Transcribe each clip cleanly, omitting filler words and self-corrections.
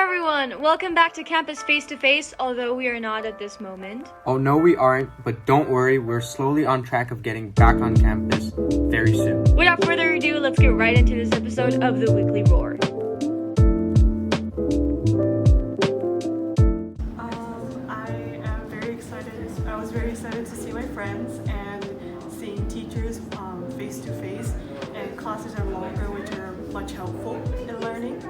everyone! Welcome back to Campus Face to Face, although we are not at this moment. Oh no, we aren't, but don't worry, we're slowly on track of getting back on campus very soon. Without further ado, let's get right into this episode of The Weekly Roar. I was very excited to see my friends and seeing teachers face to face, and classes are longer, which are much helpful in learning.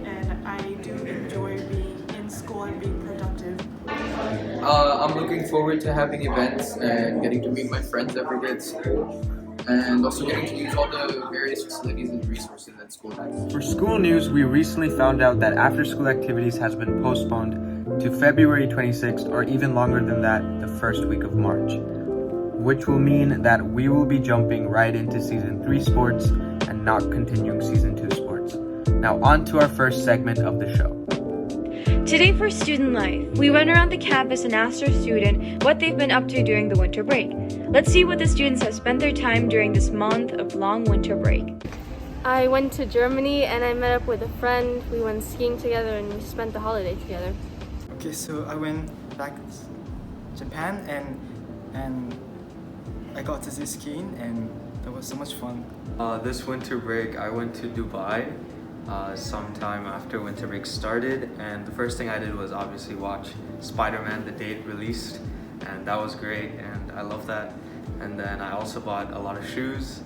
And I do enjoy being in school and being productive. I'm looking forward to having events and getting to meet my friends every day at school, and also getting to use all the various facilities and resources that school has. For school news, we recently found out that after-school activities has been postponed to February 26th, or even longer than that, the first week of March, which will mean that we will be jumping right into Season 3 sports and not continuing Season 2 sports. Now on to our first segment of the show. Today for Student Life, we went around the campus and asked our student what they've been up to during the winter break. Let's see what the students have spent their time during this month of long winter break. I went to Germany and I met up with a friend. We went skiing together and we spent the holiday together. Okay, so I went back to Japan and I got to see skiing and that was so much fun. This winter break, I went to Dubai sometime after winter break started, and the first thing I did was obviously watch Spider-Man the day it released, and that was great, and I love that. And then I also bought a lot of shoes.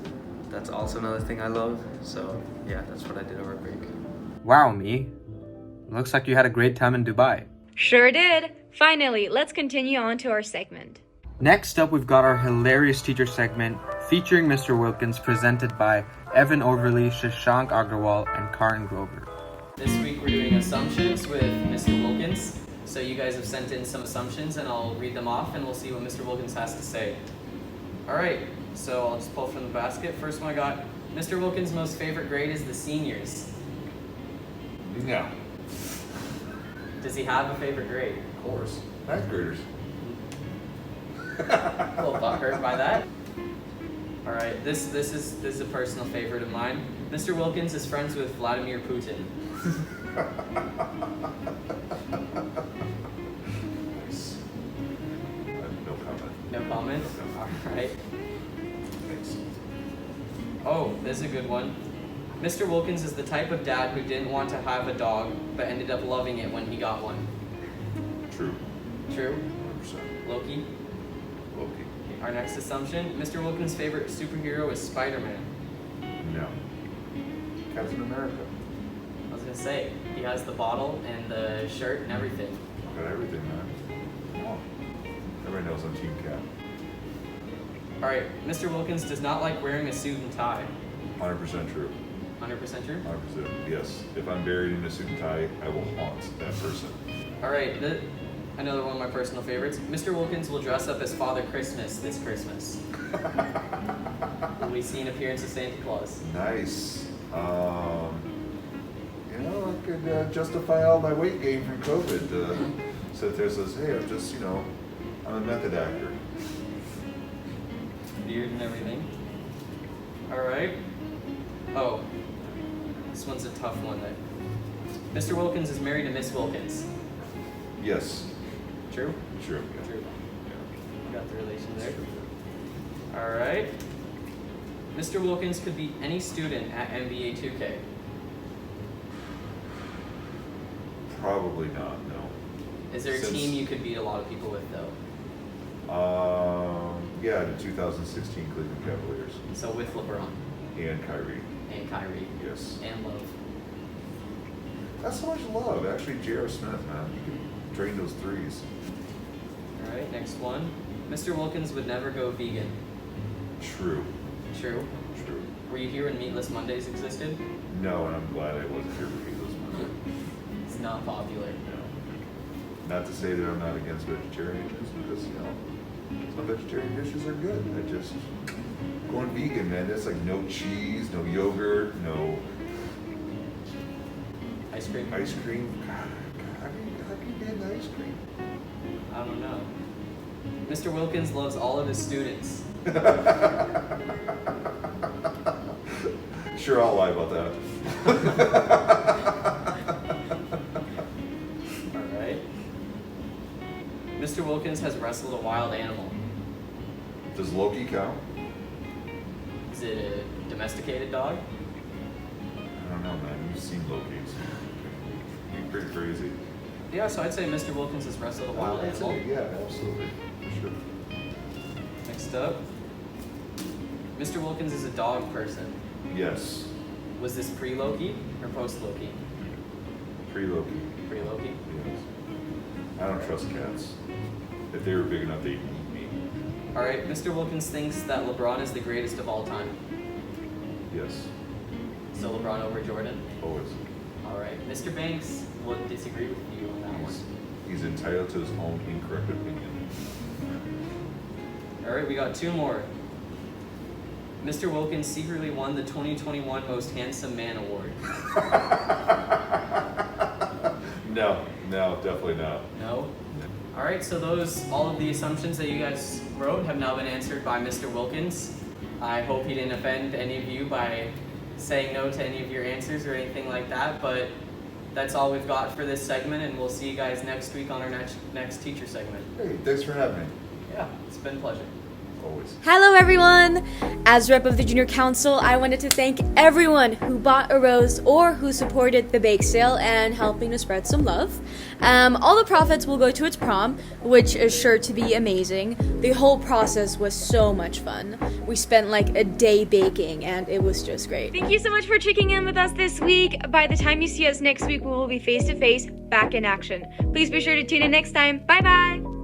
That's also another thing I love. So yeah, that's what I did over break. Wow, me. Looks like you had a great time in Dubai. Sure did! Finally, let's continue on to our segment. Next up, we've got our hilarious teacher segment featuring Mr. Wilkins, presented by Evan Overly, Shashank Agarwal, and Karan Grover. This week we're doing assumptions with Mr. Wilkins. So you guys have sent in some assumptions and I'll read them off and we'll see what Mr. Wilkins has to say. Alright, so I'll just pull from the basket. First one I got, Mr. Wilkins' most favorite grade is the seniors. No. Does he have a favorite grade? Of course. Ninth graders. A little butthurt by that. Alright, this is a personal favorite of mine. Mr. Wilkins is friends with Vladimir Putin. Nice. No comment. No comment? Alright. Thanks. Oh, this is a good one. Mr. Wilkins is the type of dad who didn't want to have a dog, but ended up loving it when he got one. True. True? 100%. Loki? Loki. Our next assumption, Mr. Wilkins' favorite superhero is Spider-Man. No. Captain America. I was gonna say, he has the bottle and the shirt and everything. Got everything, man. Come on. Everybody knows I'm Team Cap. Alright, Mr. Wilkins does not like wearing a suit and tie. 100% true. 100% true? 100%. Yes. If I'm buried in a suit and tie, I will haunt that person. Alright, another one of my personal favorites. Mr. Wilkins will dress up as Father Christmas this Christmas. Will we see an appearance of Santa Claus? Nice. I could justify all my weight gain from COVID. Sit there and says, hey, I'm just, I'm a method actor. Beard and everything. Alright. Oh, this one's a tough one. Mr. Wilkins is married to Miss Wilkins. Yes. True? True. Yeah. True. Yeah. Got the relation there. Alright. Mr. Wilkins could be any student at NBA 2K. Probably not, no. Is there a team you could beat a lot of people with, though? Yeah, the 2016 Cleveland Cavaliers. So with LeBron. And Kyrie. And Kyrie. Yes. And Love. That's so much love. Actually, J.R. Smith, man. You can drain those threes. Alright, next one. Mr. Wilkins would never go vegan. True. True? True. Were you here when Meatless Mondays existed? No, and I'm glad I wasn't here for Meatless Monday. It's not popular. No. Not to say that I'm not against vegetarianism, because, some vegetarian dishes are good. I just, going vegan, man, that's like no cheese, no yogurt, no Ice cream? ice cream. God, how can you get ice cream? I don't know. Mr. Wilkins loves all of his students. Sure, I'll lie about that. Mr. Wilkins has wrestled a wild animal. Does Loki count? Is it a domesticated dog? I don't know, man. You've seen Loki's. He's pretty crazy. Yeah, so I'd say Mr. Wilkins has wrestled a wild I'd say, animal. yeah, absolutely. For sure. Next up, Mr. Wilkins is a dog person. Yes. Was this pre-Loki or post-Loki? Pre-Loki. Pre-Loki. Yes. I don't trust cats. If they were big enough, they'd eat me. All right, Mr. Wilkins thinks that LeBron is the greatest of all time. Yes. So LeBron over Jordan. Always. All right, Mr. Banks will disagree with you on that one. He's entitled to his own incorrect opinion. All right, we got two more. Mr. Wilkins secretly won the 2021 Most Handsome Man Award. No, definitely not. No? All right, so all of the assumptions that you guys wrote have now been answered by Mr. Wilkins. I hope he didn't offend any of you by saying no to any of your answers or anything like that, but that's all we've got for this segment, and we'll see you guys next week on our next teacher segment. Hey, thanks for having me. Yeah, it's been a pleasure. Always. Hello everyone! As rep of the Junior Council, I wanted to thank everyone who bought a rose or who supported the bake sale and helping to spread some love. All the profits will go to its prom, which is sure to be amazing. The whole process was so much fun. We spent like a day baking and it was just great. Thank you so much for checking in with us this week. By the time you see us next week, we will be face to face, back in action. Please be sure to tune in next time. Bye bye!